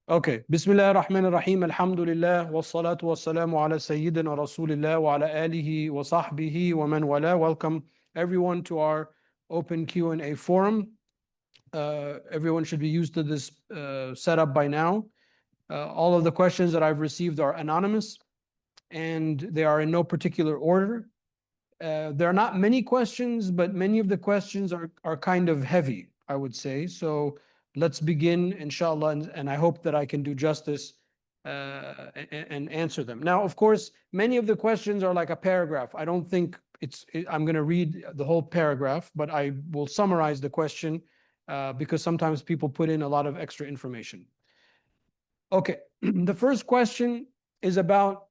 Okay. Bismillah ar-Rahman ar-Rahim. Alhamdulillah. Wassalatu wassalamu ala Sayyidina Rasulillah wa ala alihi wa sahbihi wa man wala. Welcome everyone to our open Q&A forum. Everyone should be used to this setup by now. All of the questions that I've received are anonymous and they are in no particular order. There are not many questions, but many of the questions are kind of heavy, I would say. So let's begin, inshallah, and I hope that I can do justice and answer them. Now, of course, many of the questions are like a paragraph. I don't think I'm going to read the whole paragraph, but I will summarize the question because sometimes people put in a lot of extra information. Okay, the first question is about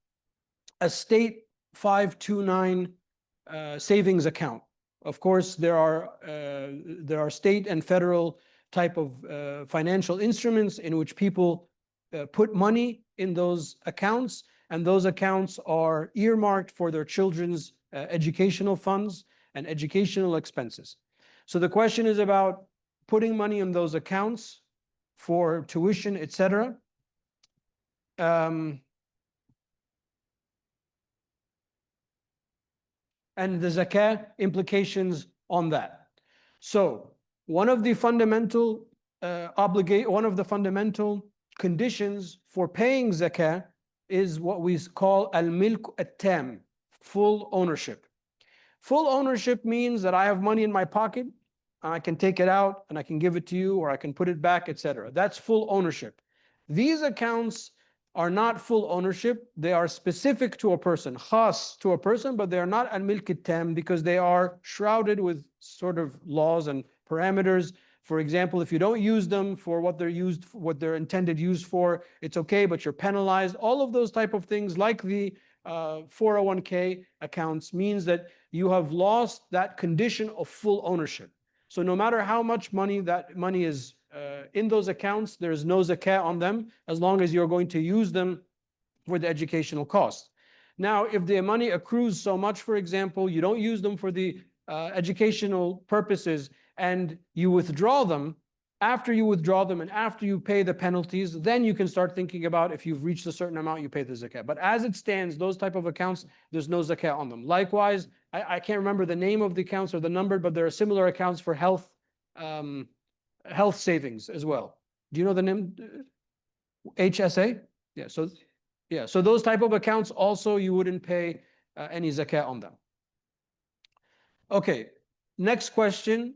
a state 529 savings account. Of course, there are state and federal type of financial instruments in which people put money in those accounts, and those accounts are earmarked for their children's educational funds and educational expenses. So the question is about putting money in those accounts for tuition, etc. And the zakah implications on that. So one of the fundamental conditions for paying zakah is what we call al-milk at-tam, full ownership. Full ownership means that I have money in my pocket, and I can take it out and I can give it to you, or I can put it back, etc. That's full ownership. These accounts are not full ownership. They are specific to a person, khas to a person, but they are not al-milk at-tam because they are shrouded with sort of laws and parameters. For example, if you don't use them for what they're intended use for, it's okay, but you're penalized. All of those type of things, like the 401k accounts, means that you have lost that condition of full ownership. So no matter how much money that money is in those accounts, there is no zakah on them as long as you're going to use them for the educational cost. Now, if the money accrues so much, for example, you don't use them for the educational purposes and you withdraw them, after you withdraw them and after you pay the penalties, then you can start thinking about if you've reached a certain amount, you pay the zakah. But as it stands, those type of accounts, there's no zakah on them. Likewise, I can't remember the name of the accounts or the number, but there are similar accounts for health savings as well. Do you know the name? HSA? Yeah, so those type of accounts also you wouldn't pay any zakah on them. Okay, next question.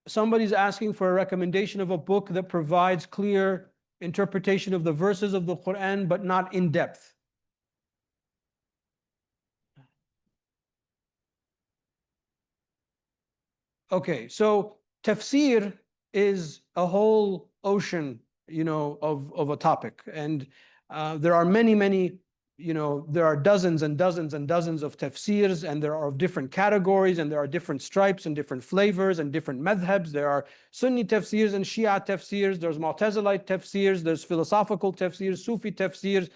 Somebody's asking for a recommendation of a book that provides clear interpretation of the verses of the Quran, but not in depth. Okay, so tafsir is a whole ocean, of a topic, and there are many, there are dozens and dozens and dozens of tafsirs, and there are of different categories, and there are different stripes and different flavors and different madhabs. There are Sunni tafsirs and Shia tafsirs. There's Mu'tazilite tafsirs. There's philosophical tafsirs, Sufi tafsirs,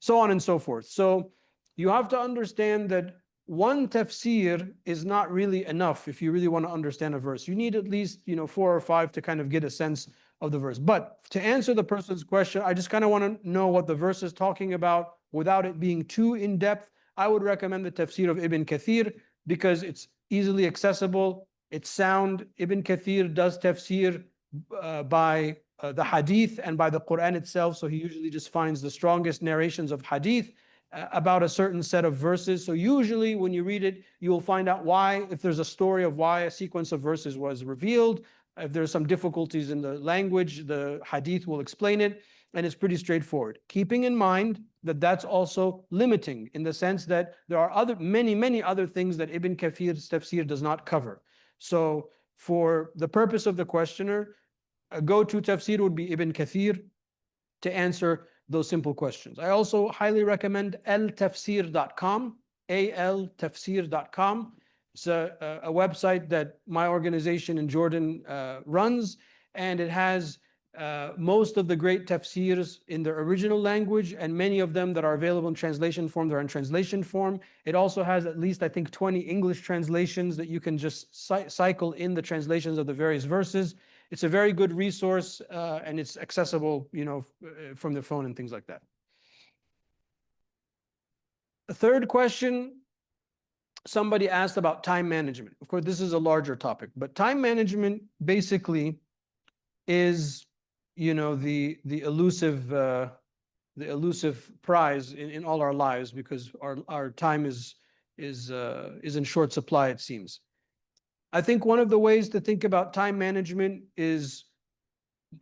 so on and so forth. So you have to understand that one tafsir is not really enough if you really want to understand a verse. You need at least 4 or 5 to kind of get a sense of the verse. But to answer the person's question, I just kind of want to know what the verse is talking about without it being too in-depth. I would recommend the tafsir of Ibn Kathir because it's easily accessible, it's sound. Ibn Kathir does tafsir by the hadith and by the Quran itself, so he usually just finds the strongest narrations of hadith about a certain set of verses. So usually when you read it, you will find out why, if there's a story of why a sequence of verses was revealed. If there's some difficulties in the language, the hadith will explain it, and it's pretty straightforward. Keeping in mind that that's also limiting in the sense that there are many other things that Ibn Kathir's tafsir does not cover. So for the purpose of the questioner, a go-to tafsir would be Ibn Kathir to answer those simple questions. I also highly recommend altafsir.com, altafsir.com. It's a website that my organization in Jordan runs, and it has most of the great tafsirs in their original language, and many of them that are available in translation form, they're in translation form. It also has at least, I think, 20 English translations that you can just cycle in the translations of the various verses. it's a very good resource, and it's accessible, from the phone and things like that. The third question, somebody asked about time management. Of course, this is a larger topic, but time management basically is, the elusive prize in all our lives, because our time is in short supply, it seems. I think one of the ways to think about time management is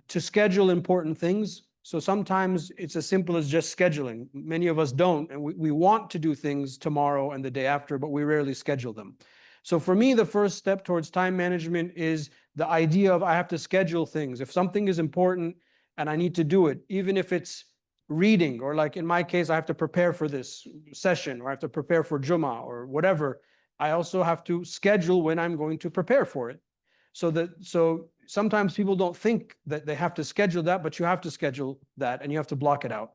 to schedule important things. So sometimes it's as simple as just scheduling. Many of us don't, and we want to do things tomorrow and the day after, but we rarely schedule them. So for me, the first step towards time management is the idea of I have to schedule things. If something is important and I need to do it, even if it's reading, or like in my case, I have to prepare for this session, or I have to prepare for Jummah or whatever, I also have to schedule when I'm going to prepare for it. So sometimes people don't think that they have to schedule that, but you have to schedule that and you have to block it out.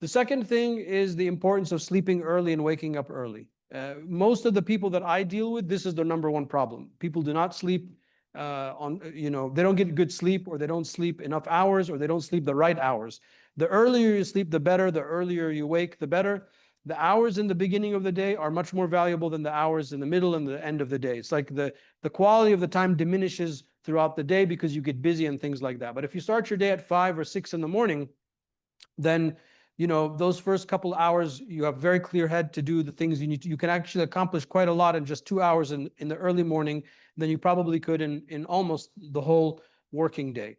The second thing is the importance of sleeping early and waking up early. Most of the people that I deal with, this is their number one problem. People do not sleep they don't get good sleep, or they don't sleep enough hours, or they don't sleep the right hours. The earlier you sleep, the better. The earlier you wake, the better. The hours in the beginning of the day are much more valuable than the hours in the middle and the end of the day. It's like the quality of the time diminishes throughout the day because you get busy and things like that. But if you start your day at 5 or 6 in the morning, then those first couple hours, you have very clear head to do the things you need to. You can actually accomplish quite a lot in just 2 hours in the early morning than you probably could in almost the whole working day.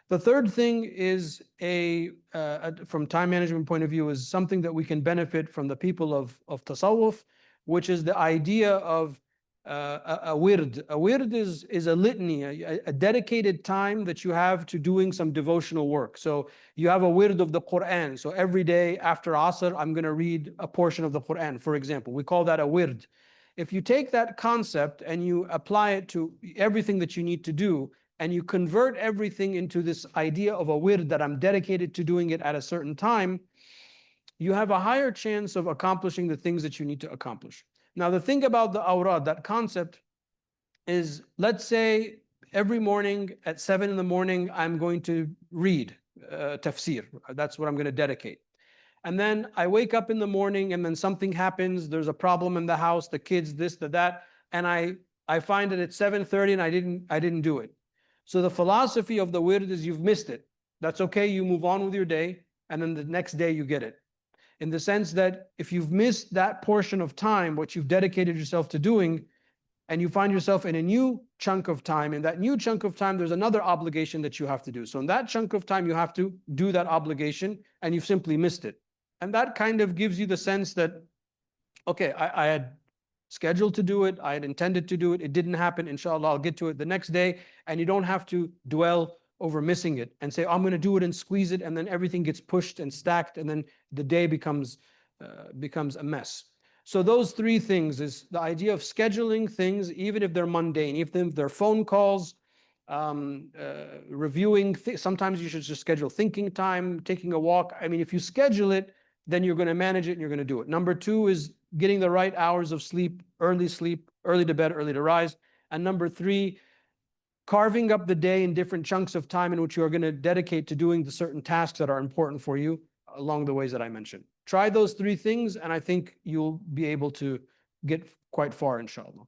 The third thing is from time management point of view, is something that we can benefit from the people of tasawwuf, which is the idea of a wird. A wird is a litany, a dedicated time that you have to doing some devotional work. So you have a wird of the Quran. So every day after Asr, I'm going to read a portion of the Quran, for example. We call that a wird. If you take that concept and you apply it to everything that you need to do, and you convert everything into this idea of a wird that I'm dedicated to doing it at a certain time, you have a higher chance of accomplishing the things that you need to accomplish. Now, the thing about the awrad, that concept, is, let's say every morning at 7 in the morning, I'm going to read tafsir. That's what I'm going to dedicate. And then I wake up in the morning and then something happens. There's a problem in the house, the kids, this, that, and I find that it's 7:30 and I didn't do it. So the philosophy of the wird is, you've missed it. That's okay, you move on with your day, and then the next day you get it. In the sense that if you've missed that portion of time, what you've dedicated yourself to doing, and you find yourself in a new chunk of time, in that new chunk of time, there's another obligation that you have to do. So in that chunk of time, you have to do that obligation, and you've simply missed it. And that kind of gives you the sense that, okay, I had scheduled to do it, I had intended to do it, it didn't happen, inshallah, I'll get to it the next day, and you don't have to dwell over missing it and say, oh, I'm going to do it and squeeze it, and then everything gets pushed and stacked, and then the day becomes a mess. So those three things is the idea of scheduling things, even if they're mundane, even if they're phone calls, reviewing, sometimes you should just schedule thinking time, taking a walk. I mean, if you schedule it, then you're going to manage it and you're going to do it. Number two is getting the right hours of sleep, early to bed, early to rise. And number three, carving up the day in different chunks of time in which you are going to dedicate to doing the certain tasks that are important for you along the ways that I mentioned. Try those three things, and I think you'll be able to get quite far, inshallah.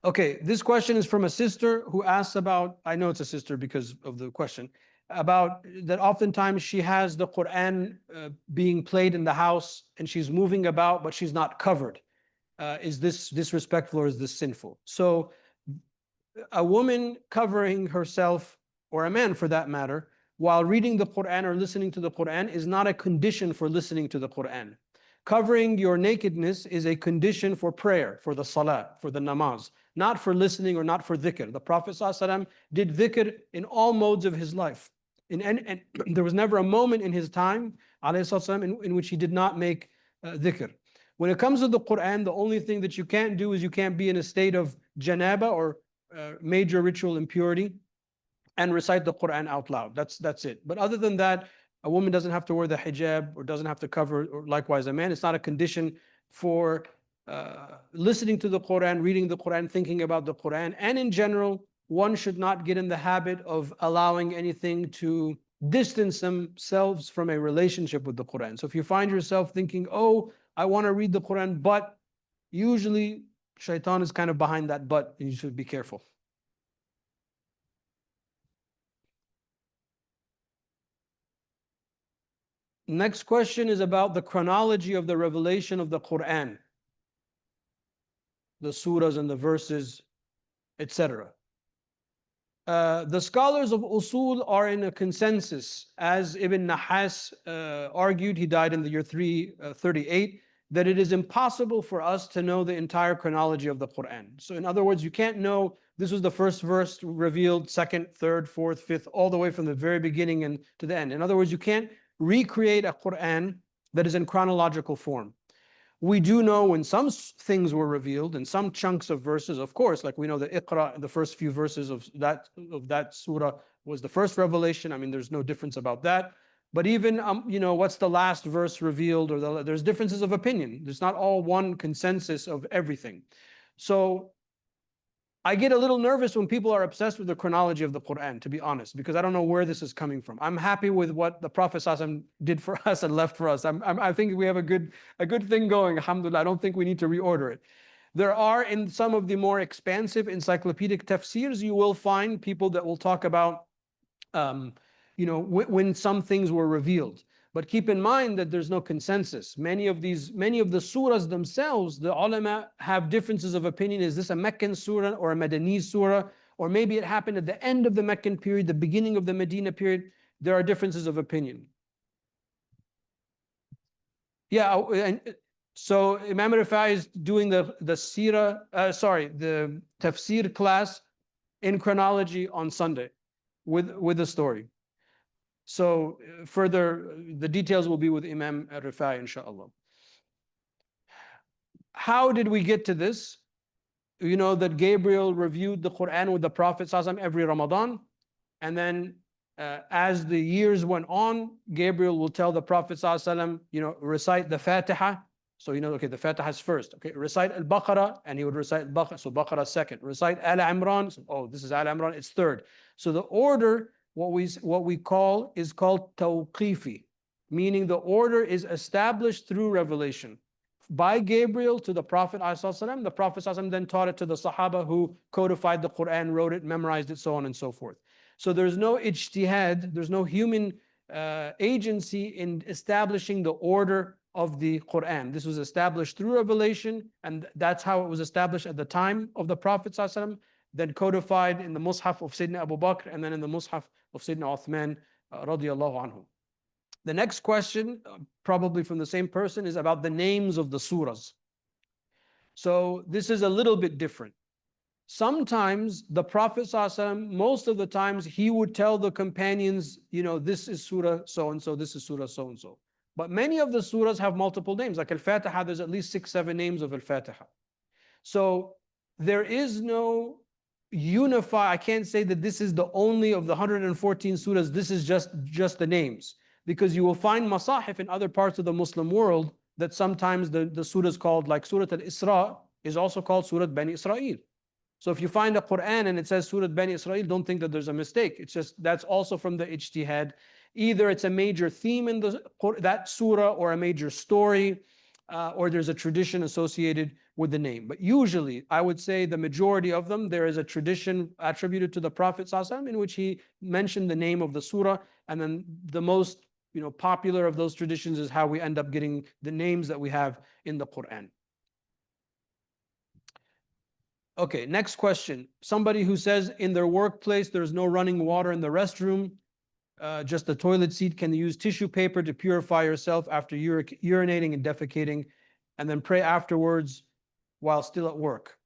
Okay, this question is from a sister who asks about, I know it's a sister because of the question, about that oftentimes she has the Quran being played in the house and she's moving about, but she's not covered. Is this disrespectful or is this sinful? So a woman covering herself, or a man for that matter, while reading the Quran or listening to the Quran is not a condition for listening to the Quran. Covering your nakedness is a condition for prayer, for the salah, for the namaz, not for listening or not for dhikr. The Prophet ﷺ did dhikr in all modes of his life. And there was never a moment in his time, ﷺ, in which he did not make dhikr. When it comes to the Quran, the only thing that you can't do is you can't be in a state of janaba or major ritual impurity and recite the Quran out loud. That's it. But other than that, a woman doesn't have to wear the hijab or doesn't have to cover, or likewise a man. It's not a condition for listening to the Quran, reading the Quran, thinking about the Quran, and in general, one should not get in the habit of allowing anything to distance themselves from a relationship with the Quran. So if you find yourself thinking, oh, I want to read the Quran, but usually shaitan is kind of behind that but, and you should be careful. Next question is about the chronology of the revelation of the Quran, the surahs and the verses, etc. The scholars of usul are in a consensus, as Ibn Nahas argued, he died in the year 338, that it is impossible for us to know the entire chronology of the Quran. So in other words, you can't know this was the first verse revealed, second, third, fourth, fifth, all the way from the very beginning and to the end. In other words, you can't recreate a Quran that is in chronological form. We do know when some things were revealed and some chunks of verses, of course, like we know the Iqra, the first few verses of that surah was the first revelation. I mean, there's no difference about that. But even, what's the last verse revealed, or there's differences of opinion. There's not all one consensus of everything. So I get a little nervous when people are obsessed with the chronology of the Quran, to be honest, because I don't know where this is coming from. I'm happy with what the Prophet ﷺ did for us and left for us. I think we have a good thing going, alhamdulillah. I don't think we need to reorder it. There are, in some of the more expansive encyclopedic tafsirs, you will find people that will talk about, when some things were revealed. But keep in mind that there's no consensus. Many of the surahs themselves, the ulama have differences of opinion. Is this a Meccan surah or a Madani surah? Or maybe it happened at the end of the Meccan period, the beginning of the Medina period. There are differences of opinion. Yeah, and so Imam Rifai is doing the tafsir class in chronology on Sunday with the story. So further, the details will be with Imam Rifai, inshallah. How did we get to this? You know that Gabriel reviewed the Quran with the Prophet ﷺ every Ramadan. And then as the years went on, Gabriel will tell the Prophet ﷺ, recite the Fatiha. So, okay, the Fatiha is first. Okay, recite Al-Baqarah, and he would recite Al-Baqarah. So Baqarah second. Recite Al-Imran. So, oh, this is Al-Imran, it's third. So the order, what we call is called tawqifi, meaning the order is established through revelation by Gabriel to the Prophet ﷺ. The Prophet ﷺ then taught it to the Sahaba who codified the Quran, wrote it, memorized it, so on and so forth. So there's no ijtihad, there's no human agency in establishing the order of the Quran. This was established through revelation, and that's how it was established at the time of the Prophet ﷺ, then codified in the Mus'haf of Sayyidina Abu Bakr, and then in the Mus'haf of Sayyidina Uthman radiyallahu anhu. The next question, probably from the same person, is about the names of the surahs. So this is a little bit different. Sometimes the Prophet ﷺ, most of the times, he would tell the companions, this is surah so-and-so, this is surah so-and-so. But many of the surahs have multiple names. Like Al-Fatiha, there's at least 6-7 names of Al-Fatiha. So there is no I can't say that this is the only of the 114 surahs, this is just the names. Because you will find masahif in other parts of the Muslim world that sometimes the surah is called, like Surah Al-Isra is also called Surah Bani Israel. So if you find a Quran and it says Surah Bani Israel, don't think that there's a mistake. It's just, that's also from the ijtihad. Either it's a major theme in that surah, or a major story, or there's a tradition associated with the name. But usually, I would say the majority of them, there is a tradition attributed to the Prophet ﷺ in which he mentioned the name of the surah, and then the most popular of those traditions is how we end up getting the names that we have in the Quran. Okay, next question. Somebody who says in their workplace there's no running water in the restroom, just the toilet seat. Can you use tissue paper to purify yourself after urinating and defecating, and then pray afterwards while still at work?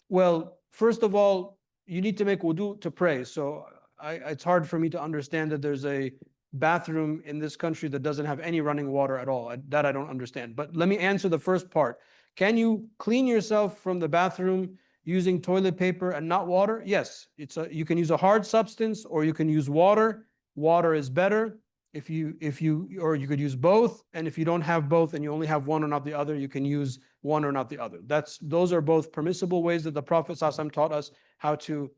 Well, first of all, you need to make wudu to pray. So it's hard for me to understand that there's a bathroom in this country that doesn't have any running water at all. That I don't understand. But let me answer the first part. Can you clean yourself from the bathroom using toilet paper and not water? Yes, you can use a hard substance, or you can use water. Water is better or you could use both. And if you don't have both and you only have one or not the other, you can use one or not the other. Those are both permissible ways that the Prophet ﷺ taught us how to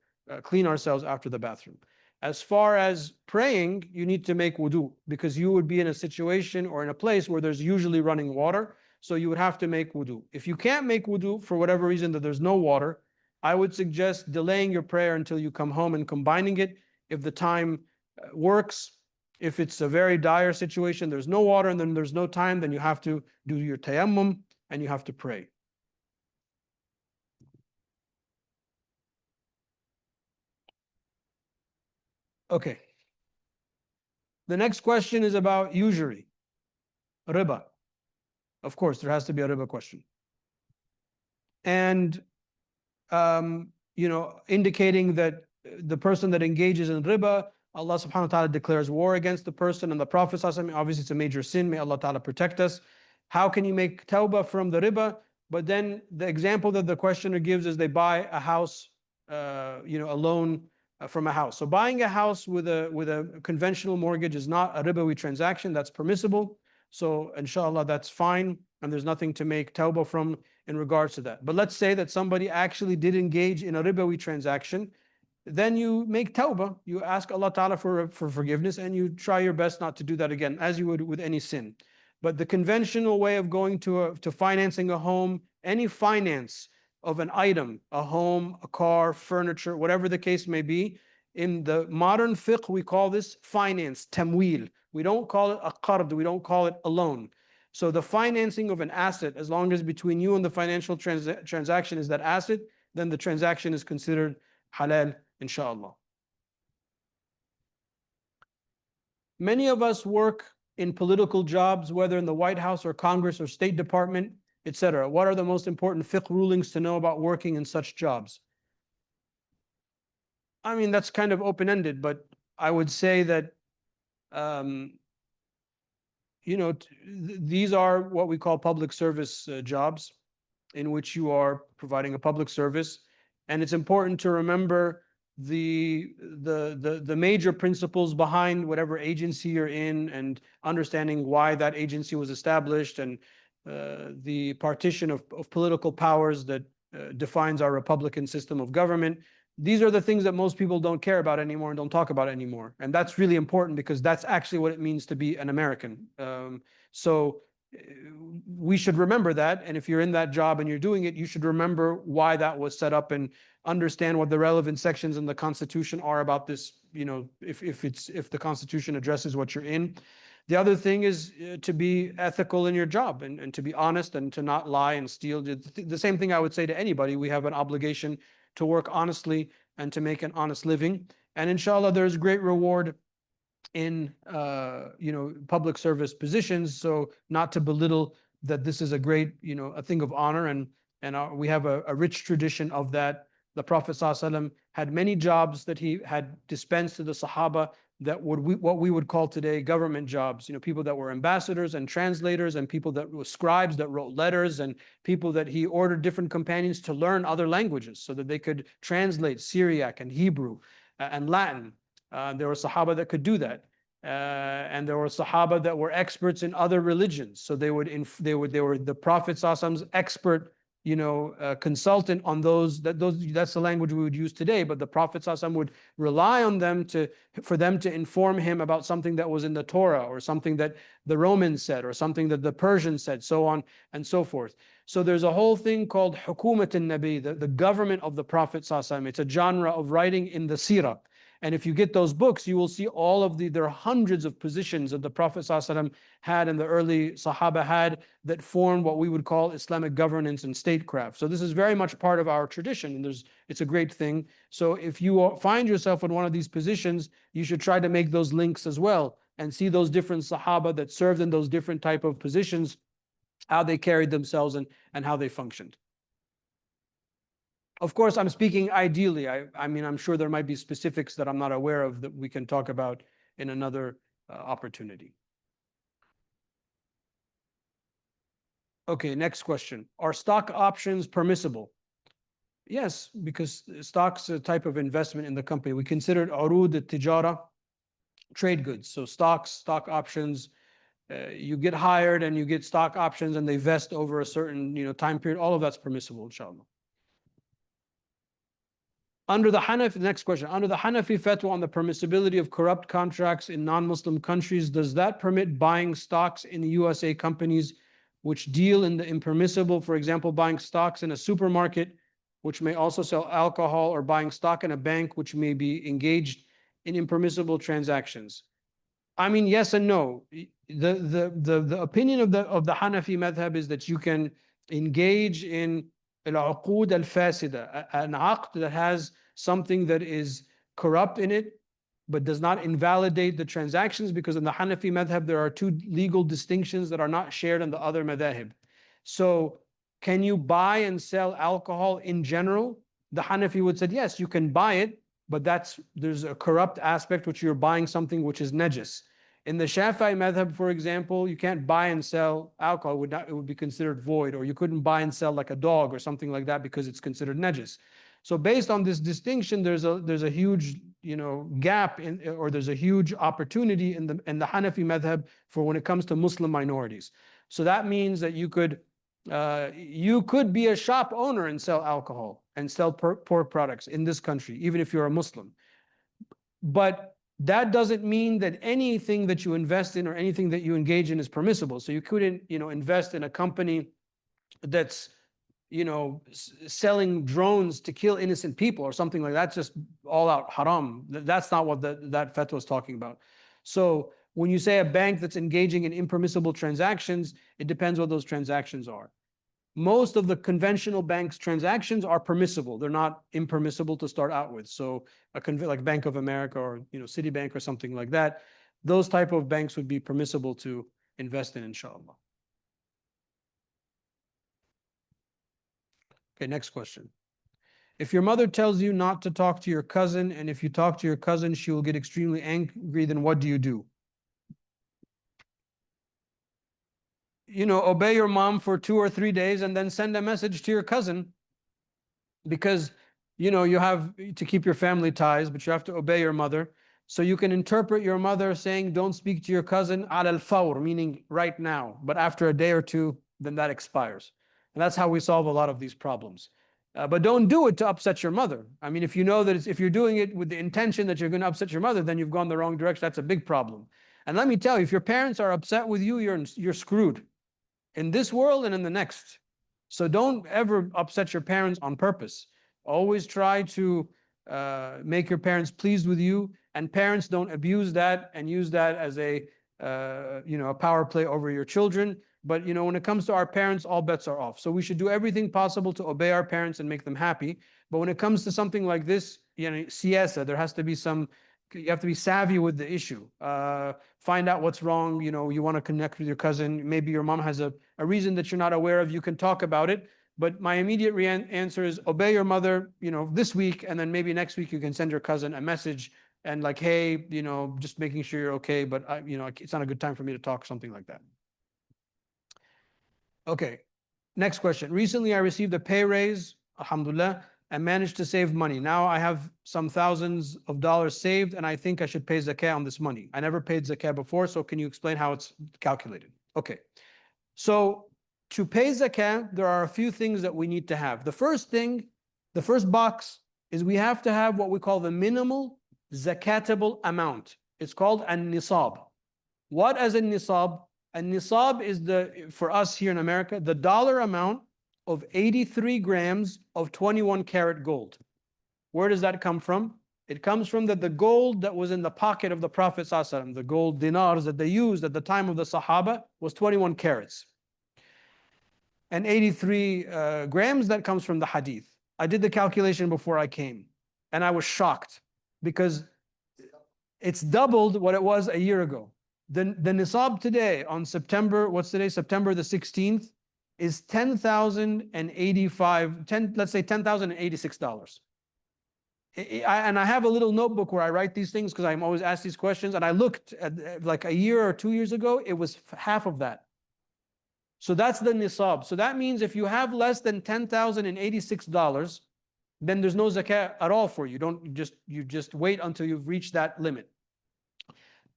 clean ourselves after the bathroom. As far as praying, you need to make wudu because you would be in a situation or in a place where there's usually running water. So you would have to make wudu. If you can't make wudu for whatever reason that there's no water, I would suggest delaying your prayer until you come home and combining it. If the time works, if it's a very dire situation, there's no water and then there's no time, then you have to do your tayammum and you have to pray. Okay. The next question is about usury, riba. Of course, there has to be a riba question. And, indicating that the person that engages in riba, Allah subhanahu wa ta'ala declares war against the person, and the Prophet obviously it's a major sin, may Allah ta'ala protect us. How can you make tawbah from the riba? But then the example that the questioner gives is they buy a house, a loan from a house. So buying a house with a conventional mortgage is not a ribawi transaction, that's permissible. So inshallah that's fine, and there's nothing to make tawbah from in regards to that. But let's say that somebody actually did engage in a ribawi transaction, then you make tawbah, you ask Allah Ta'ala for forgiveness, and you try your best not to do that again, as you would with any sin. But the conventional way of going to financing a home, any finance of an item, a home, a car, furniture, whatever the case may be, in the modern fiqh, we call this finance, tamwil. We don't call it a qard, we don't call it a loan. So the financing of an asset, as long as between you and the financial transaction is that asset, then the transaction is considered halal, inshallah. Many of us work in political jobs, whether in the White House or Congress or State Department, etc. What are the most important fiqh rulings to know about working in such jobs? I mean, that's kind of open-ended, but I would say that these are what we call public service jobs, in which you are providing a public service, and it's important to remember the major principles behind whatever agency you're in, and understanding why that agency was established, and the partition of political powers that defines our republican system of government. These are the things that most people don't care about anymore and don't talk about anymore. And that's really important because that's actually what it means to be an American. So we should remember that. And if you're in that job and you're doing it, you should remember why that was set up and understand what the relevant sections in the Constitution are about this, if the Constitution addresses what you're in. The other thing is to be ethical in your job and to be honest and to not lie and steal. The same thing I would say to anybody. We have an obligation to work honestly and to make an honest living. And inshallah, there's great reward in public service positions. So not to belittle that this is a great, a thing of honor, and we have a rich tradition of that. The Prophet ﷺ had many jobs that he had dispensed to the Sahaba that what we would call today government jobs. People that were ambassadors and translators, and people that were scribes that wrote letters, and people that he ordered different companions to learn other languages so that they could translate Syriac and Hebrew and Latin. There were Sahaba that could do that. And there were Sahaba that were experts in other religions. So they were the Prophet ﷺ's expert consultant on those. That's the language we would use today. But the Prophet ﷺ would rely on them for them to inform him about something that was in the Torah, or something that the Romans said, or something that the Persians said, so on and so forth. So there's a whole thing called Hukumat al-Nabi, the government of the Prophet ﷺ. It's a genre of writing in the Sirah. And if you get those books, you will see there are hundreds of positions that the Prophet ﷺ had and the early Sahaba had that formed what we would call Islamic governance and statecraft. So this is very much part of our tradition, and it's a great thing. So if you find yourself in one of these positions, you should try to make those links as well and see those different Sahaba that served in those different type of positions, how they carried themselves and how they functioned. Of course, I'm speaking ideally. I mean, I'm sure there might be specifics that I'm not aware of that we can talk about in another opportunity. Okay, next question. Are stock options permissible? Yes, because stock's a type of investment in the company. We consider it urud al-tijara, trade goods. So stocks, stock options, you get hired and you get stock options and they vest over a certain time period. All of that's permissible, inshallah. Under the Hanafi, next question, under the Hanafi fatwa on the permissibility of corrupt contracts in non-Muslim countries, does that permit buying stocks in the USA companies which deal in the impermissible, for example, buying stocks in a supermarket, which may also sell alcohol, or buying stock in a bank, which may be engaged in impermissible transactions? I mean, yes and no. The opinion of the Hanafi madhab is that you can engage in al-uqud al-fasida, an aqd that has something that is corrupt in it, but does not invalidate the transactions, because in the Hanafi madhab there are two legal distinctions that are not shared in the other madhab. So can you buy and sell alcohol in general? The Hanafi would say, yes, you can buy it, but there's a corrupt aspect, which you're buying something which is najis. In the Shafi'i madhab, for example, you can't buy and sell alcohol. It would be considered void, or you couldn't buy and sell like a dog or something like that because it's considered najis. So based on this distinction, there's a huge gap or there's a huge opportunity in the Hanafi madhab for when it comes to Muslim minorities. So that means that you could be a shop owner and sell alcohol and sell pork products in this country, even if you're a Muslim. But that doesn't mean that anything that you invest in or anything that you engage in is permissible. So you couldn't, invest in a company that's, selling drones to kill innocent people or something like that. That's just all out haram. That's not what that fatwa is talking about. So when you say a bank that's engaging in impermissible transactions, it depends what those transactions are. Most of the conventional banks transactions are permissible. They're not impermissible to start out with. So like Bank of America or Citibank or something like that, those type of banks would be permissible to invest in, inshallah. Okay, next question. If your mother tells you not to talk to your cousin, and if you talk to your cousin, she will get extremely angry, then what do you do? Obey your mom for 2 or 3 days and then send a message to your cousin, because you have to keep your family ties, but you have to obey your mother. So you can interpret your mother saying don't speak to your cousin al al-fawr, meaning right now, but after a day or two, then that expires. And that's how we solve a lot of these problems. But don't do it to upset your mother. I mean, if you know that if you're doing it with the intention that you're going to upset your mother, then you've gone the wrong direction. That's a big problem. And let me tell you, if your parents are upset with you, you're screwed in this world and in the next. So don't ever upset your parents on purpose. Always try to make your parents pleased with you, and parents don't abuse that and use that as a power play over your children. But when it comes to our parents, all bets are off. So we should do everything possible to obey our parents and make them happy. But when it comes to something like this, siasa, there has to be you have to be savvy with the issue. Find out what's wrong. You want to connect with your cousin. Maybe your mom has a reason that you're not aware of. You can talk about it. But my immediate answer is obey your mother, this week, and then maybe next week you can send your cousin a message and like, hey, just making sure you're okay, but it's not a good time for me to talk, something like that. Okay, next question. Recently, I received a pay raise, alhamdulillah, and managed to save money. Now I have some thousands of dollars saved, and I think I should pay zakah on this money. I never paid zakah before, so can you explain how it's calculated? Okay, so to pay zakah, there are a few things that we need to have. The first box is we have to have what we call the minimal zakatable amount. It's called an-nisab. What is an-nisab? An-nisab is for us here in America, the dollar amount of 83 grams of 21 karat gold. Where does that come from? It comes from the gold that was in the pocket of the Prophet ﷺ, the gold dinars that they used at the time of the Sahaba was 21 carats. And 83 grams, that comes from the hadith. I did the calculation before I came, and I was shocked because it's doubled what it was a year ago. The nisab today on September, what's today? September the 16th, is $10,085, let's say $10,086. And I have a little notebook where I write these things because I'm always asked these questions. And I looked at like a year or 2 years ago, it was half of that. So that's the nisab. So that means if you have less than $10,086, then there's no zakah at all for you. You just wait until you've reached that limit.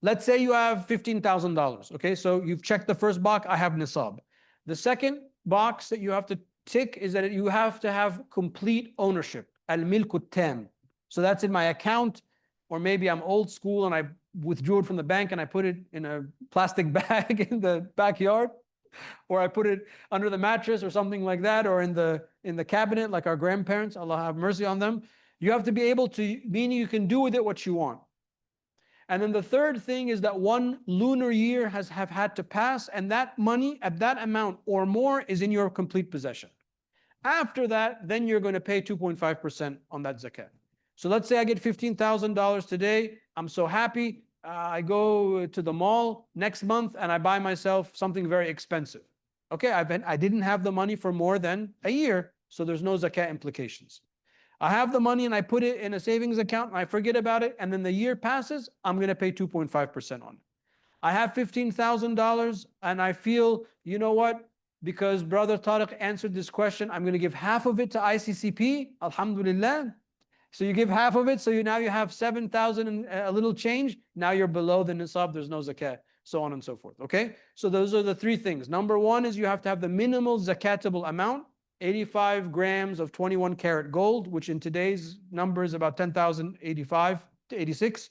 Let's say you have $15,000. Okay, so you've checked the first box, I have nisab. The second box that you have to tick is that you have to have complete ownership, al-milku tam. So that's in my account, or maybe I'm old school and I withdrew it from the bank and I put it in a plastic bag in the backyard, or I put it under the mattress or something like that, or in the cabinet like our grandparents, Allah have mercy on them. You have to be able to, meaning you can do with it what you want. And then the third thing is that one lunar year have had to pass, and that money at that amount or more is in your complete possession. After that, then you're going to pay 2.5% on that zakat. So let's say I get $15,000 today. I'm so happy. I go to the mall next month and I buy myself something very expensive. Okay, I didn't have the money for more than a year, so there's no zakat implications. I have the money and I put it in a savings account and I forget about it, and then the year passes, I'm going to pay 2.5% on it. I have $15,000 and I feel, you know what? Because Brother Tarek answered this question, I'm going to give half of it to ICCP. Alhamdulillah. So you give half of it, so now you have 7,000 and a little change. Now you're below the nisab, there's no zakat, so on and so forth. Okay? So those are the three things. Number one is you have to have the minimal zakatable amount, 85 grams of 21 karat gold, which in today's number is about 10,085 to 86.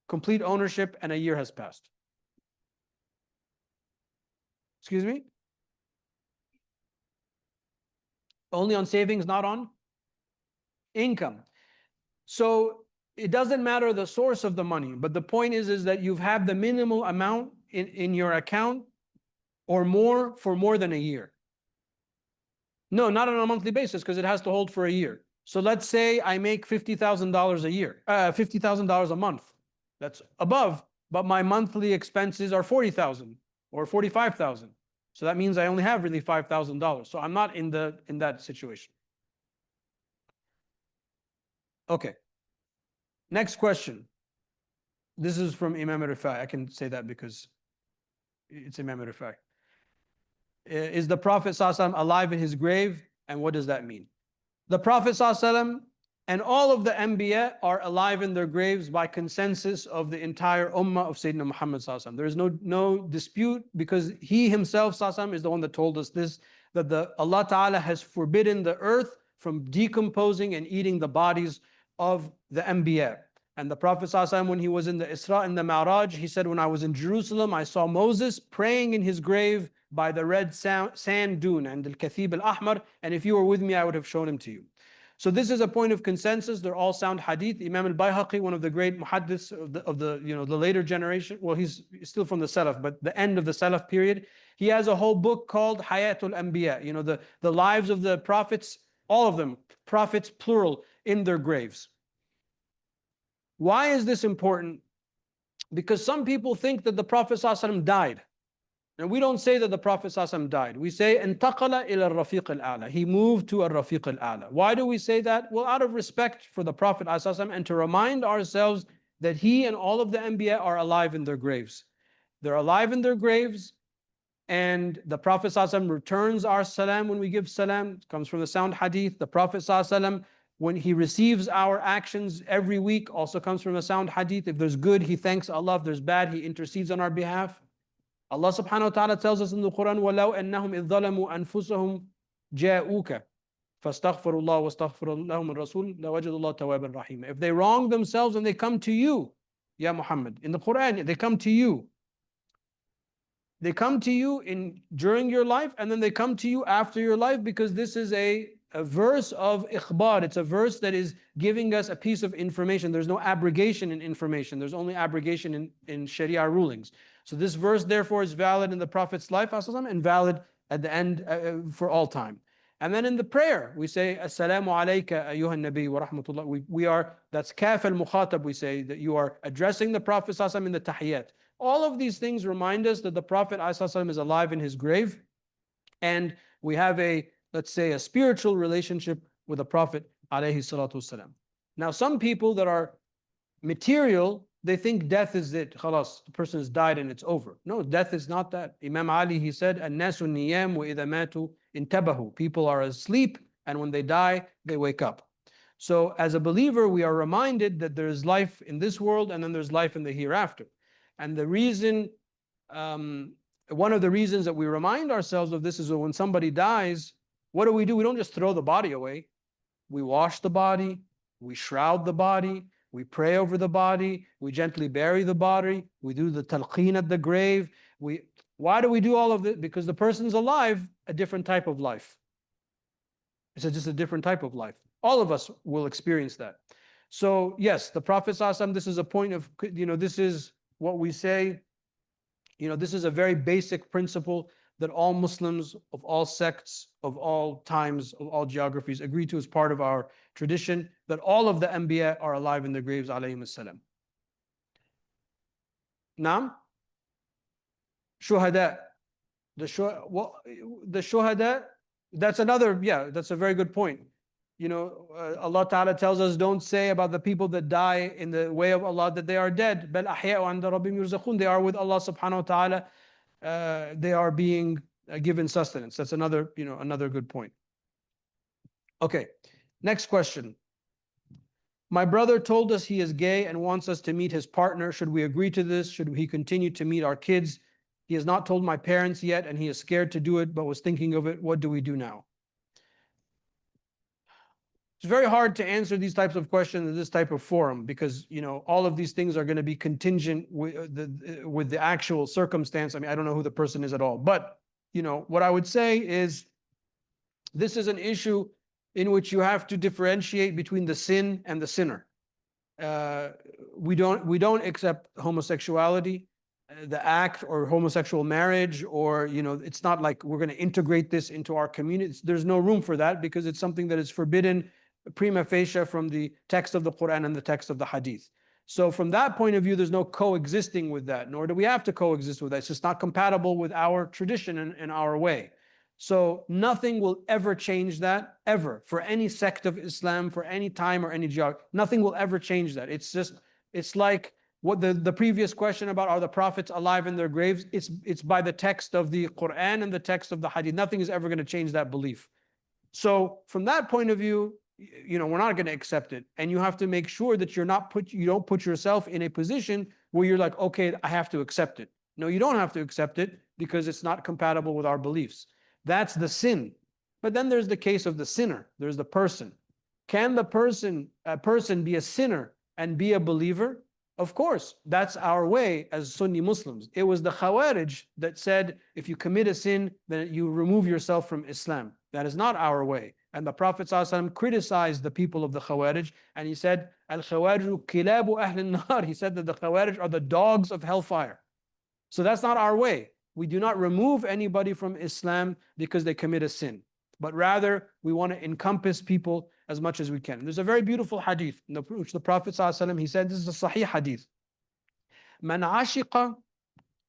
Complete ownership, and a year has passed. Excuse me? Only on savings, not on income. So it doesn't matter the source of the money, but the point is that you have the minimal amount in your account or more for more than a year. No, not on a monthly basis, because it has to hold for a year. So let's say I make $50,000 a year, $50,000 a month. That's above, but my monthly expenses are 40,000 or 45,000. So that means I only have really $5,000. So I'm not in that situation. Okay. Next question. This is from Imam Rifai. I can say that because it's Imam Rifai. Is the Prophet ﷺ alive in his grave? And what does that mean? The Prophet ﷺ and all of the Anbiya are alive in their graves by consensus of the entire Ummah of Sayyidina Muhammad ﷺ. There is no dispute, because he himself ﷺ is the one that told us this, that Allah Ta'ala has forbidden the earth from decomposing and eating the bodies of the Anbiya. And the Prophet ﷺ, when he was in the Isra and the Mi'raj, he said, when I was in Jerusalem, I saw Moses praying in his grave by the red sand dune and Al-Kathib Al-Ahmar, and if you were with me, I would have shown him to you. So this is a point of consensus. They're all sound hadith. Imam al-Bayhaqi, one of the great muhaddiths of the later generation, well, he's still from the Salaf, but the end of the Salaf period, he has a whole book called Hayatul Anbiya, the lives of the prophets, all of them, prophets plural, in their graves. Why is this important? Because some people think that the Prophet ﷺ died. Now, we don't say that the Prophet ﷺ died. We say, انتقل إلى الرفيق الأعلى. He moved to الرفيق الأعلى. Why do we say that? Well, out of respect for the Prophet ﷺ and to remind ourselves that he and all of the Anbiya are alive in their graves. They're alive in their graves, and the Prophet ﷺ returns our salam when we give salam. It comes from the sound hadith. The Prophet ﷺ, when he receives our actions every week, also comes from a sound hadith. If there's good, he thanks Allah. If there's bad, he intercedes on our behalf. Allah subhanahu wa ta'ala tells us in the Quran, وَلَوْ أَنَّهُمْ إِذْ ظَلَمُوا أَنفُسَهُمْ جَاءُوكَ فَاسْتَغْفِرُوا اللَّهَ وَاسْتَغْفِرُوا لَهُمُ الرَّسُولُ لَوَجَدُوا اللَّهَ تَوَّابًا رَحِيمًا. If they wrong themselves and they come to you, Ya Muhammad, in the Quran, they come to you. They come to you during your life, and then they come to you after your life, because this is a verse of ikhbar. It's a verse that is giving us a piece of information. There's no abrogation in information. There's only abrogation in Sharia rulings. So this verse, therefore, is valid in the Prophet's life and valid at the end for all time. And then in the prayer, we say, Assalamu alayka ayyuhan nabi wa rahmatullah. That's kaf al-mukhatab, we say, that you are addressing the Prophet in the tahiyyat. All of these things remind us that the Prophet is alive in his grave, and we have let's say, a spiritual relationship with the Prophet alayhi salatu wasalam. Now, some people that are material, they think death is it. Khalas, the person has died and it's over. No, death is not that. Imam Ali, he said, "An-nasu niyam wa idha matu intabahu." People are asleep, and when they die, they wake up. So as a believer, we are reminded that there is life in this world, and then there's life in the hereafter. And the reason, one of the reasons that we remind ourselves of this is that when somebody dies, what do? We don't just throw the body away. We wash the body, We shroud the body, we pray over the body, we gently bury the body, we do the talqeen at the grave. Why do we do all of this? Because the person's alive, a different type of life. It's just a different type of life. All of us will experience that. So yes, the Prophet ﷺ, this is a point of, this is what we say, this is a very basic principle that all Muslims of all sects, of all times, of all geographies agree to as part of our tradition, that all of the Anbiya are alive in their graves, alayhim salam. Naam? Shuhada. The shuhada, that's another, that's a very good point. Allah Ta'ala tells us, don't say about the people that die in the way of Allah that they are dead. بَلْ أَحْيَاءُ عِنْدَ رَبِّهِمْ يُرْزَقُونَ. They are with Allah Subhanahu wa Ta'ala. They are being given sustenance. That's another, another good point. Okay, next question. My brother told us he is gay and wants us to meet his partner. Should we agree to this? Should he continue to meet our kids? He has not told my parents yet and he is scared to do it, but was thinking of it. What do we do now? It's very hard to answer these types of questions in this type of forum because, all of these things are going to be contingent with the actual circumstance. I mean, I don't know who the person is at all. But, what I would say is this is an issue in which you have to differentiate between the sin and the sinner. We don't accept homosexuality, the act, or homosexual marriage, or, it's not like we're going to integrate this into our community. There's no room for that because it's something that is forbidden prima facie from the text of the Quran and the text of the Hadith. So from that point of view, there's no coexisting with that, nor do we have to coexist with that. It's just not compatible with our tradition and our way. So nothing will ever change that, ever, for any sect of Islam, for any time or any geography. Nothing will ever change that. It's like what the previous question about, are the prophets alive in their graves? It's by the text of the Quran and the text of the Hadith. Nothing is ever going to change that belief. So from that point of view, we're not going to accept it. And you have to make sure that you don't put yourself in a position where you're like, okay, I have to accept it. No, you don't have to accept it because it's not compatible with our beliefs. That's the sin. But then there's the case of the sinner. There's the person. Can a person be a sinner and be a believer? Of course, that's our way as Sunni Muslims. It was the Khawarij that said, if you commit a sin, then you remove yourself from Islam. That is not our way. And the Prophet ﷺ criticized the people of the Khawarij, and he said, Al-Khawariju kilabu ahlin nar. He said that the Khawarij are the dogs of hellfire. So that's not our way. We do not remove anybody from Islam because they commit a sin, but rather we want to encompass people as much as we can. There's a very beautiful hadith in which the Prophet ﷺ, he said, this is a sahih hadith. Man ashiqa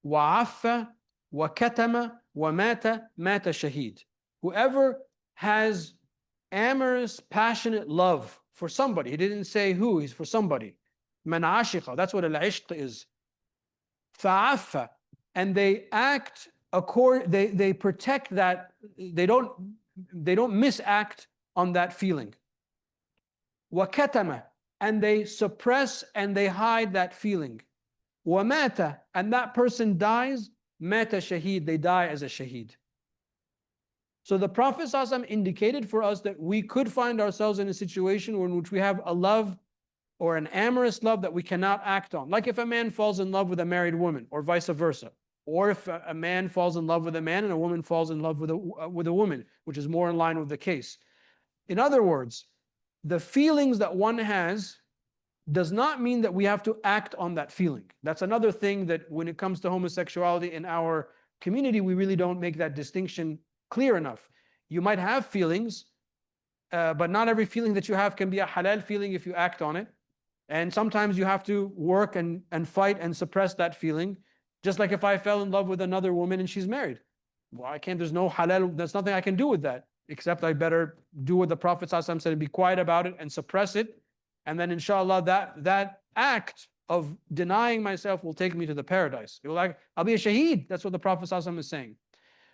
wa affa wa katama wa mata shaheed. Whoever has amorous, passionate love for somebody. He didn't say who, he's for somebody. Man ashiqa, that's what al-ishq is. Fa'affa, and they act they protect that, they don't misact on that feeling. Wa katama, and they suppress and they hide that feeling. Wa mata, and that person dies, mata shaheed, they die as a shaheed. So the Prophet ﷺ indicated for us that we could find ourselves in a situation in which we have a love or an amorous love that we cannot act on. Like if a man falls in love with a married woman, or vice versa. Or if a man falls in love with a man and a woman falls in love with a woman, which is more in line with the case. In other words, the feelings that one has does not mean that we have to act on that feeling. That's another thing that when it comes to homosexuality in our community, we really don't make that distinction clear enough. You might have feelings, but not every feeling that you have can be a halal feeling if you act on it. And sometimes you have to work and fight and suppress that feeling. Just like if I fell in love with another woman and she's married. Well, there's no halal, there's nothing I can do with that, except I better do what the Prophet ﷺ said and be quiet about it and suppress it. And then inshallah, that act of denying myself will take me to the paradise. I'll be a shaheed. That's what the Prophet ﷺ is saying.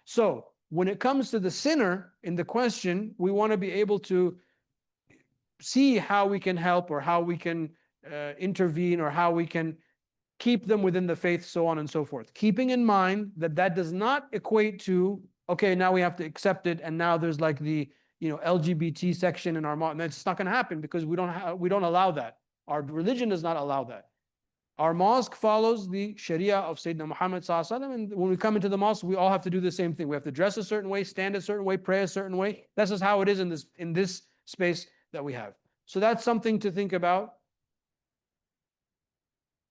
So when it comes to the sinner in the question, we want to be able to see how we can help, or how we can intervene, or how we can keep them within the faith, so on and so forth. Keeping in mind that that does not equate to, okay, now we have to accept it, and now there's like the, LGBT section in our mosque. It's not going to happen because we don't allow that. Our religion does not allow that. Our mosque follows the Sharia of Sayyidina Muhammad sallallahu alaihi wasallam, and when we come into the mosque, we all have to do the same thing. We have to dress a certain way, stand a certain way, pray a certain way. That's just how it is in this space that we have. So that's something to think about.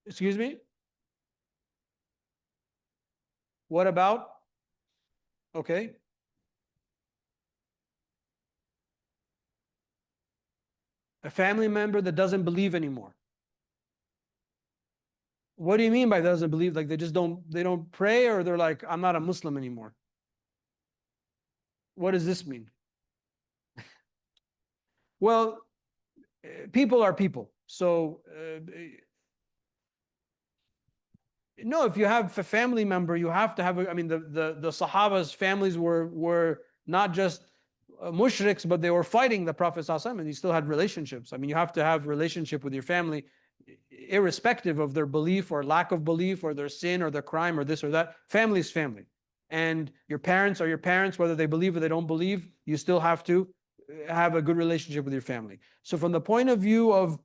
Excuse me? What about? Okay. A family member that doesn't believe anymore. What do you mean by doesn't believe? Like they don't pray, or they're like, I'm not a Muslim anymore. What does this mean? Well, people are people. So no, if you have a family member, you have to have. I mean, the Sahaba's families were not just mushriks, but they were fighting the Prophet ﷺ, and he still had relationships. I mean, you have to have relationship with your family, irrespective of their belief or lack of belief or their sin or their crime or this or that. Family is family, and your parents are your parents, whether they believe or they don't believe. You still have to have a good relationship with your family. So, from the point of view of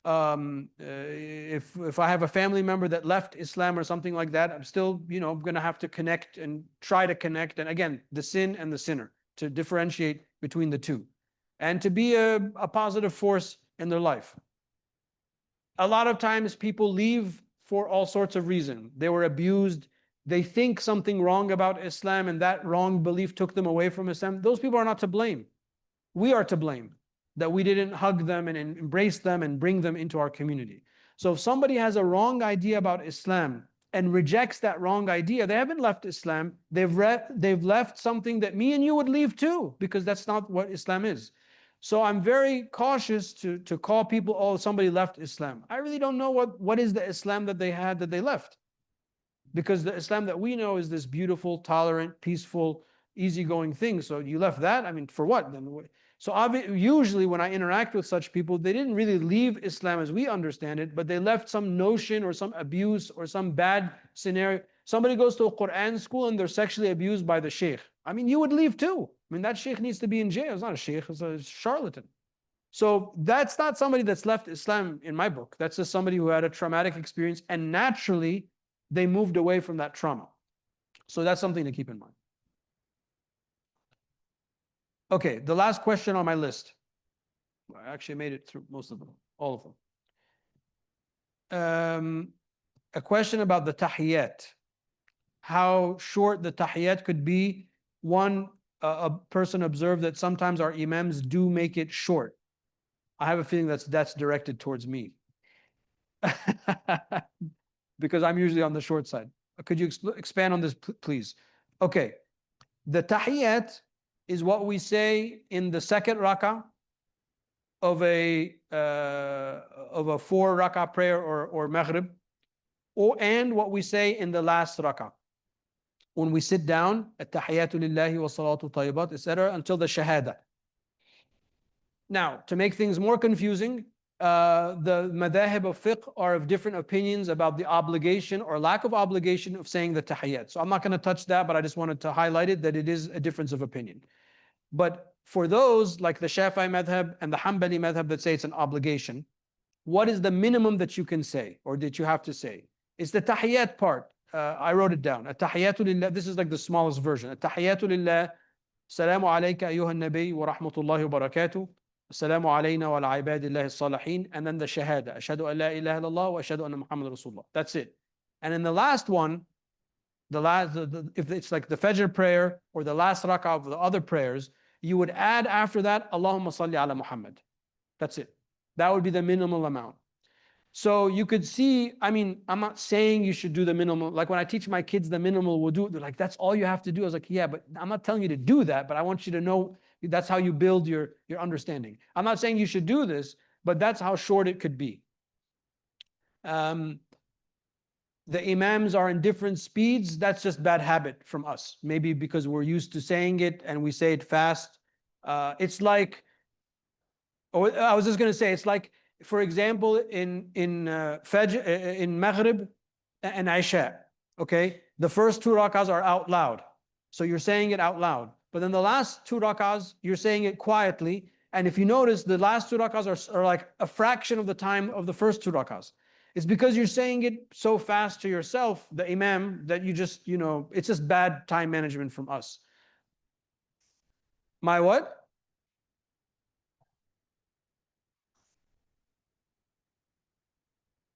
if I have a family member that left Islam or something like that, I'm still, going to have to connect and try to connect. And again, the sin and the sinner, to differentiate between the two, and to be a positive force in their life. A lot of times people leave for all sorts of reasons. They were abused. They think something wrong about Islam, and that wrong belief took them away from Islam. Those people are not to blame. We are to blame that we didn't hug them and embrace them and bring them into our community. So if somebody has a wrong idea about Islam and rejects that wrong idea, they haven't left Islam. They've left something that me and you would leave too, because that's not what Islam is. So I'm very cautious to call people, oh, somebody left Islam. I really don't know what is the Islam that they had that they left. Because the Islam that we know is this beautiful, tolerant, peaceful, easygoing thing. So you left that? I mean, for what then? So usually when I interact with such people, they didn't really leave Islam as we understand it, but they left some notion or some abuse or some bad scenario. Somebody goes to a Quran school and they're sexually abused by the sheikh. I mean, you would leave too. I mean, that sheikh needs to be in jail. It's not a sheikh, it's a charlatan. So that's not somebody that's left Islam in my book. That's just somebody who had a traumatic experience and naturally they moved away from that trauma. So that's something to keep in mind. Okay, the last question on my list. I actually made it through most of them, all of them. A question about the tahiyyat. How short the tahiyyat could be. One, a person observed that sometimes our imams do make it short. I have a feeling that's directed towards me. Because I'm usually on the short side. Could you expand on this, please? Okay, the tahiyyat is what we say in the second rak'ah of a 4 rak'ah prayer or maghrib, and what we say in the last rak'ah when we sit down, at-tahiyyatu lillahi wa salatu tayyibat, etc., until the shahada. Now, to make things more confusing, the madahib of fiqh are of different opinions about the obligation or lack of obligation of saying the tahiyyat. So I'm not going to touch that, but I just wanted to highlight it, that it is a difference of opinion. But for those like the Shafi'i madhab and the Hanbali madhab that say it's an obligation, what is the minimum that you can say or that you have to say? It's the tahiyyat part. I wrote it down. At-tahiyyatu lillah. This is like the smallest version. At-tahiyyatu lillah. Assalamu alayka ayyuha nabi wa rahmatullahi wa barakatuh. Assalamu alayna wa ala ibadillahi as-salihin. And then the shahada. Ashhadu an la ilaha illallah wa ashhadu anna Muhammad Rasulullah. That's it. And in the last one, if it's like the Fajr prayer or the last rak'ah of the other prayers, you would add after that, Allahumma salli ala Muhammad. That's it. That would be the minimal amount. So you could see, I mean, I'm not saying you should do the minimal. Like when I teach my kids the minimal wudu, they're like, that's all you have to do. I was like, yeah, but I'm not telling you to do that, but I want you to know that's how you build your understanding. I'm not saying you should do this, but that's how short it could be. The imams are in different speeds. That's just bad habit from us. Maybe because we're used to saying it and we say it fast. It's like, I was just going to say, it's like, for example, in Fajr, in Maghrib and Isha, okay? The first 2 rak'ahs are out loud. So you're saying it out loud. But then the last two rak'ahs, you're saying it quietly. And if you notice, the last two rak'ahs are like a fraction of the time of the first two rak'ahs. It's because you're saying it so fast to yourself, the imam, that you just, it's just bad time management from us. My what?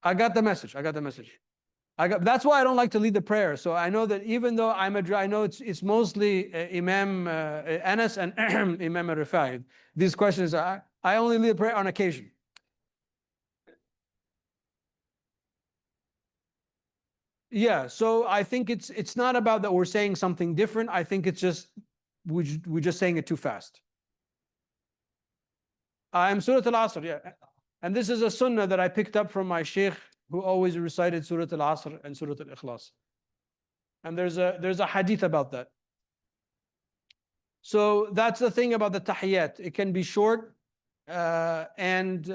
I got the message. I got the message. That's why I don't like to lead the prayer. So I know that even though I know it's mostly Imam Anas and Imam Al-Rifai. These questions, I only lead the prayer on occasion. Yeah, so I think it's not about that we're saying something different. I think it's just we're just saying it too fast. I'm Surah Al-Asr, yeah. And this is a sunnah that I picked up from my sheikh who always recited Surah Al-Asr and Surah Al-Ikhlas. And there's a hadith about that. So that's the thing about the tahiyyat. It can be short, and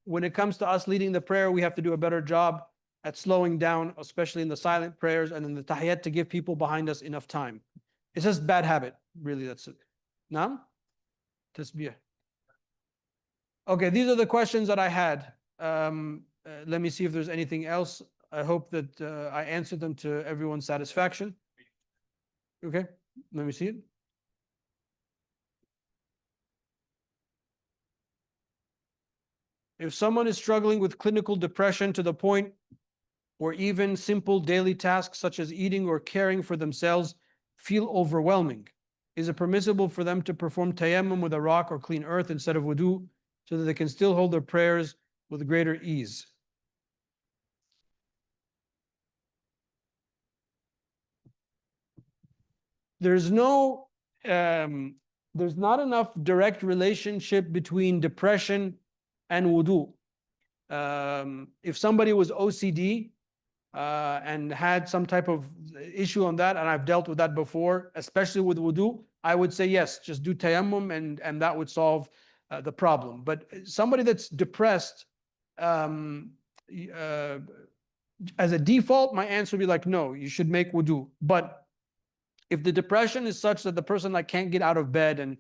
when it comes to us leading the prayer, we have to do a better job at slowing down, especially in the silent prayers and in the tahiyyat, to give people behind us enough time. It's just bad habit, really. That's it. Naam? Tasbih. Okay, these are the questions that I had. Let me see if there's anything else. I hope that I answered them to everyone's satisfaction. Okay, let me see it. If someone is struggling with clinical depression to the point where even simple daily tasks such as eating or caring for themselves feel overwhelming, is it permissible for them to perform tayammum with a rock or clean earth instead of wudu so that they can still hold their prayers with greater ease? There's no, there's not enough direct relationship between depression and wudu. If somebody was OCD and had some type of issue on that, and I've dealt with that before, especially with wudu, I would say yes, just do tayammum and that would solve the problem. But somebody that's depressed, as a default, my answer would be like, no, you should make wudu. But if the depression is such that the person like can't get out of bed and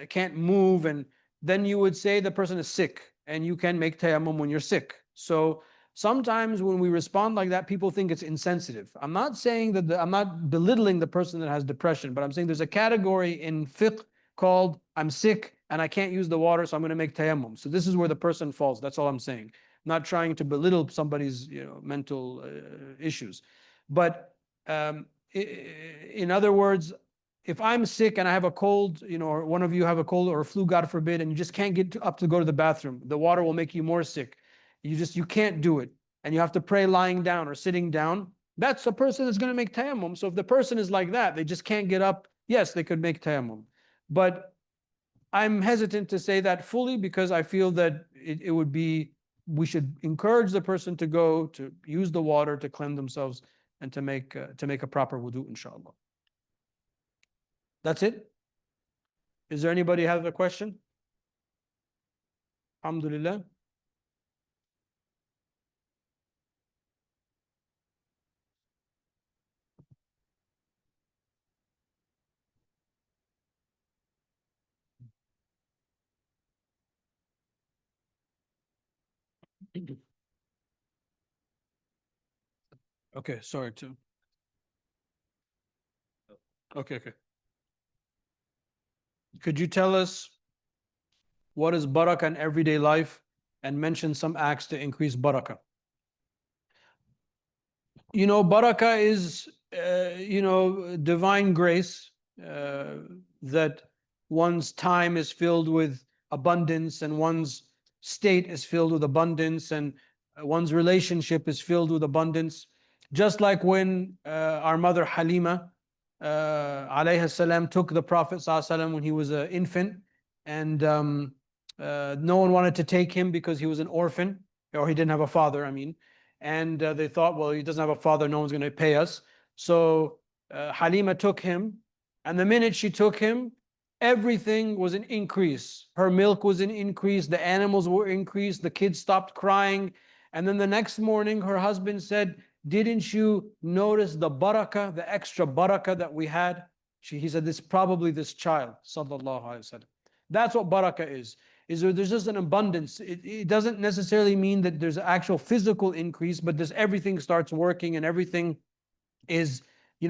can't move, and then you would say the person is sick, and you can make tayammum when you're sick. So sometimes when we respond like that, people think it's insensitive. I'm not saying that I'm not belittling the person that has depression, but I'm saying there's a category in fiqh called I'm sick and I can't use the water, so I'm going to make tayammum. So this is where the person falls. That's all I'm saying. I'm not trying to belittle somebody's mental issues, but in other words, if I'm sick and I have a cold, or one of you have a cold or a flu, God forbid, and you just can't get up to go to the bathroom, the water will make you more sick. You can't do it, and you have to pray lying down or sitting down. That's a person that's going to make tayammum. So if the person is like that, they just can't get up. Yes, they could make tayammum, but I'm hesitant to say that fully because I feel that it would be, we should encourage the person to go to use the water to cleanse themselves and to make a proper wudu, inshallah. That's it. Is there anybody have a question? Alhamdulillah. Okay, sorry too. Okay. Could you tell us what is barakah in everyday life and mention some acts to increase barakah? Barakah is, divine grace, that one's time is filled with abundance and one's state is filled with abundance and one's relationship is filled with abundance. Just like when our mother Halima, alayhi salam, took the Prophet sallam when he was an infant, and no one wanted to take him because he was an orphan, or he didn't have a father, I mean. And they thought, well, he doesn't have a father, no one's going to pay us. So Halima took him, and the minute she took him, everything was an increase. Her milk was an increase, the animals were increased, the kids stopped crying. And then the next morning, her husband said, didn't you notice the barakah, the extra barakah that we had? He said, this probably this child, sallallahu alaihi wasallam. That's what barakah is there's just an abundance. It doesn't necessarily mean that there's actual physical increase, but this everything starts working and everything is,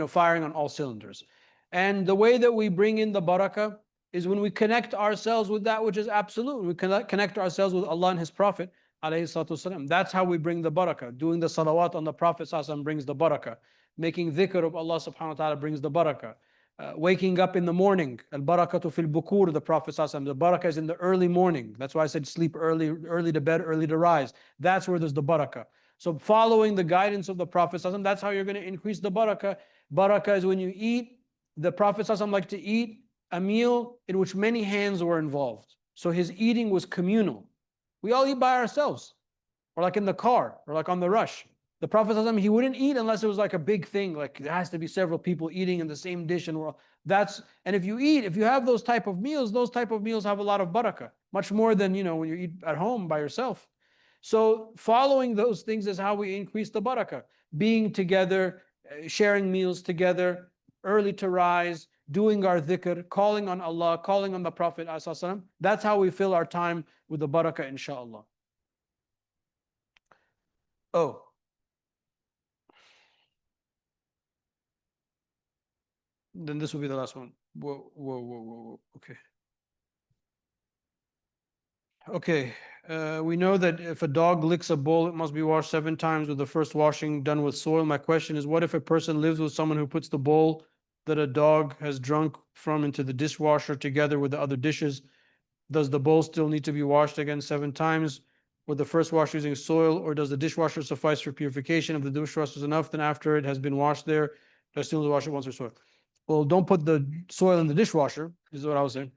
firing on all cylinders. And the way that we bring in the barakah is when we connect ourselves with that which is absolute. We connect ourselves with Allah and His Prophet, alayhi salatu wasalam. That's how we bring the barakah. Doing the salawat on the Prophet sallallahu brings the barakah. Making dhikr of Allah subhanahu wa ta'ala brings the barakah. Waking up in the morning, al-barakatu fil bukur, the Prophet sallallahu the barakah is in the early morning. That's why I said sleep early, early to bed, early to rise. That's where there's the barakah. So following the guidance of the Prophet ﷺ, that's how you're going to increase the barakah. Barakah is when you eat. The Prophet ﷺ liked to eat a meal in which many hands were involved. So his eating was communal. We all eat by ourselves, or like in the car, or like on the rush. The Prophet ﷺ, he wouldn't eat unless it was like a big thing, like there has to be several people eating in the same dish. And if you have those type of meals have a lot of barakah, much more than when you eat at home by yourself. So following those things is how we increase the barakah. Being together, sharing meals together, early to rise, doing our dhikr, calling on Allah, calling on the Prophet ﷺ. That's how we fill our time with the barakah, inshallah. Oh. Then this will be the last one. Whoa. Okay. Okay, we know that if a dog licks a bowl, it must be washed 7 times with the first washing done with soil. My question is, what if a person lives with someone who puts the bowl that a dog has drunk from into the dishwasher together with the other dishes? Does the bowl still need to be washed again 7 times with the first wash using soil, or does the dishwasher suffice for purification? If the dishwasher is enough, then after it has been washed there, do I still need to wash it once with soil? Well, don't put the soil in the dishwasher, is what I was saying.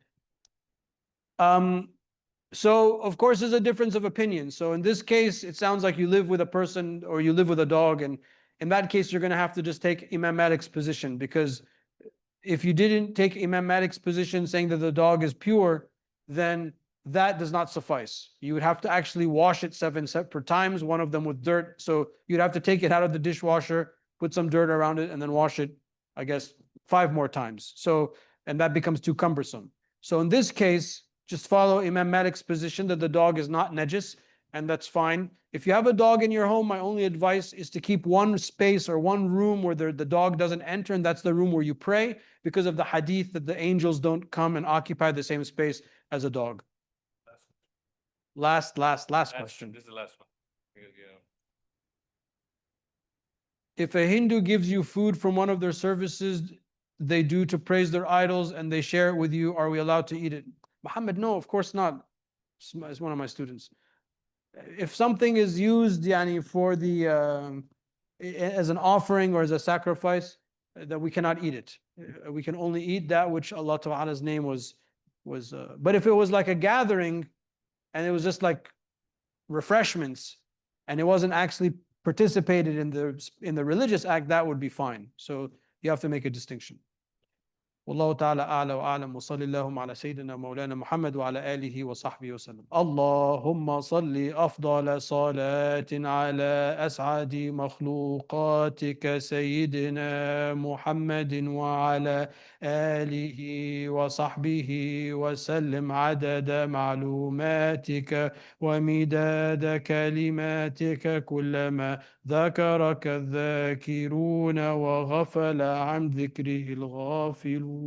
So, of course, there's a difference of opinion. So in this case, it sounds like you live with a person or you live with a dog. And in that case, you're going to have to just take Imam Malik's position, because if you didn't take Imam Malik's position saying that the dog is pure, then that does not suffice. You would have to actually wash it 7 separate times, one of them with dirt. So you'd have to take it out of the dishwasher, put some dirt around it, and then wash it, I guess, 5 more times. So, and that becomes too cumbersome. So in this case, just follow Imam Malik's position that the dog is not najis, and that's fine. If you have a dog in your home, my only advice is to keep one space or one room where the dog doesn't enter, and that's the room where you pray, because of the hadith that the angels don't come and occupy the same space as a dog. Last question. This is the last one. If a Hindu gives you food from one of their services they do to praise their idols and they share it with you, are we allowed to eat it? Muhammad, no, of course not. It's one of my students. If something is used for the as an offering or as a sacrifice, that we cannot eat it. We can only eat that which Allah Ta'ala's name was. But if it was like a gathering and it was just like refreshments and it wasn't actually participated in the religious act, that would be fine. So you have to make a distinction. والله تعالى أعلى وأعلم وصلى اللهم على سيدنا مولانا محمد وعلى آله وصحبه وسلم. اللهم صل أفضل صلاة على أسعد مخلوقاتك سيدنا محمد وعلى آله وصحبه وسلم عدد معلوماتك ومداد كلماتك كلما ذكرك الذاكرون وغفل عن ذكره الغافلون.